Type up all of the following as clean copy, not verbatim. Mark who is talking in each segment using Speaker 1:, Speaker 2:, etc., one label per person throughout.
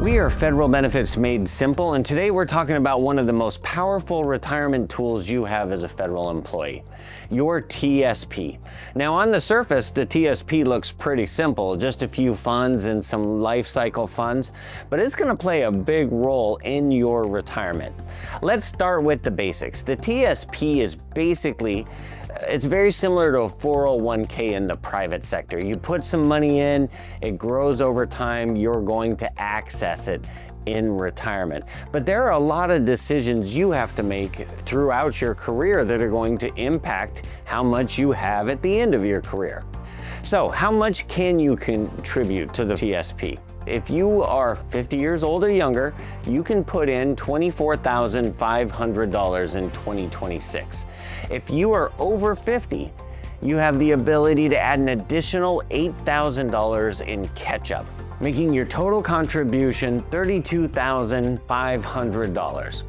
Speaker 1: We are Federal Benefits Made Simple, and today we're talking about one of the most powerful retirement tools you have as a federal employee, your TSP. Now, on the surface, the TSP looks pretty simple, just a few funds and some life cycle funds, but it's going to play a big role in your retirement. Let's start with the basics. The TSP is basically it's very similar to a 401k in the private sector. You put some money in, it grows over time, you're going to access it in retirement. But there are a lot of decisions you have to make throughout your career that are going to impact how much you have at the end of your career. So, how much can you contribute to the TSP? If you are 50 years old or younger, you can put in $24,500 in 2026. If you are over 50, you have the ability to add an additional $8,000 in catch-up, making your total contribution $32,500.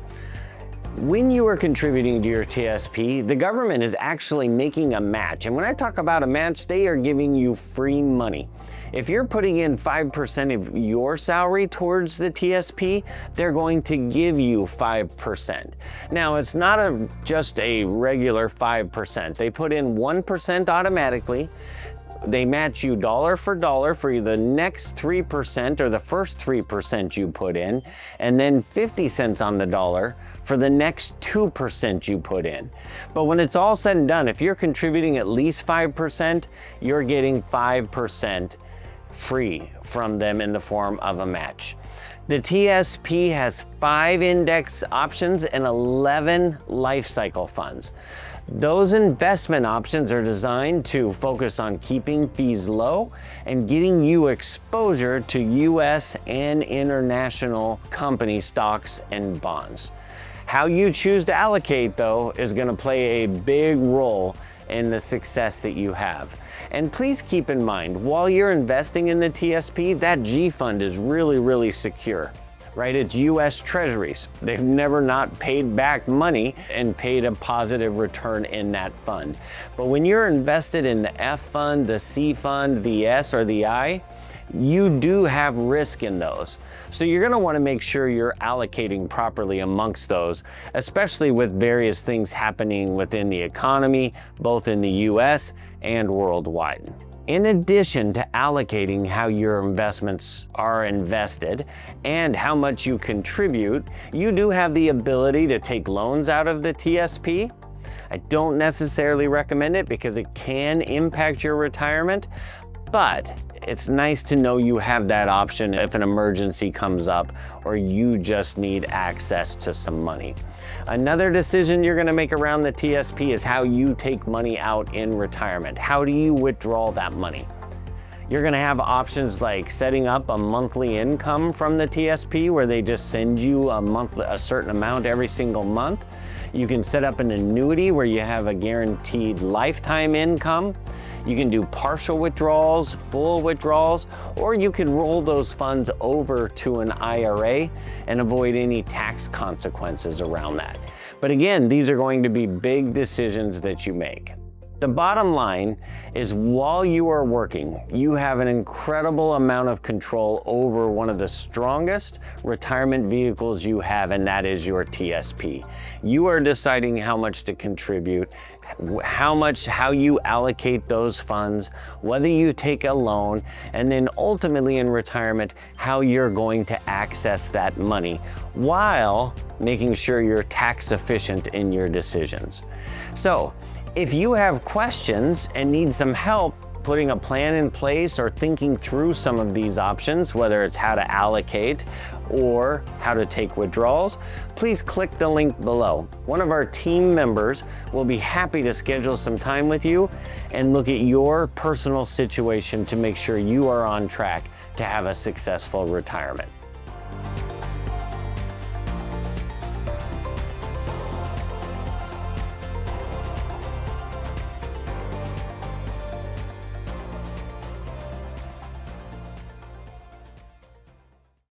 Speaker 1: When you are contributing to your TSP, the government is actually making a match. And when I talk about a match, they are giving you free money. If you're putting in 5% of your salary towards the TSP, they're going to give you 5%. Now, it's not just a regular 5%. They put in 1% automatically. They match you dollar for dollar for the next 3% or the first 3% you put in, and then 50 cents on the dollar for the next 2% you put in. But when it's all said and done, if you're contributing at least 5%, you're getting 5% free from them in the form of a match. The TSP has 5 index options and 11 life cycle funds. Those investment options are designed to focus on keeping fees low and getting you exposure to U.S. and international company stocks and bonds. How you choose to allocate, though, is going to play a big role in the success that you have. And please keep in mind, while you're investing in the TSP, that G fund is really secure. Right? It's U.S. Treasuries. They've never not paid back money and paid a positive return in that fund. But when you're invested in the F fund, the C fund, the S or the I, you do have risk in those. So you're going to want to make sure you're allocating properly amongst those, especially with various things happening within the economy, both in the U.S. and worldwide. In addition to allocating how your investments are invested and how much you contribute, you do have the ability to take loans out of the TSP. I don't necessarily recommend it because it can impact your retirement, but it's nice to know you have that option if an emergency comes up or you just need access to some money. Another decision you're going to make around the TSP is how you take money out in retirement. How do you withdraw that money? You're going to have options like setting up a monthly income from the TSP where they just send you a certain amount every single month. You can set up an annuity where you have a guaranteed lifetime income. You can do partial withdrawals, full withdrawals, or you can roll those funds over to an IRA and avoid any tax consequences around that. But again, these are going to be big decisions that you make. The bottom line is while you are working, you have an incredible amount of control over one of the strongest retirement vehicles you have, and that is your TSP. You are deciding how much to contribute, how you allocate those funds, whether you take a loan, and then ultimately in retirement, how you're going to access that money while making sure you're tax efficient in your decisions. So, if you have questions and need some help putting a plan in place or thinking through some of these options, whether it's how to allocate or how to take withdrawals, please click the link below. One of our team members will be happy to schedule some time with you and look at your personal situation to make sure you are on track to have a successful retirement.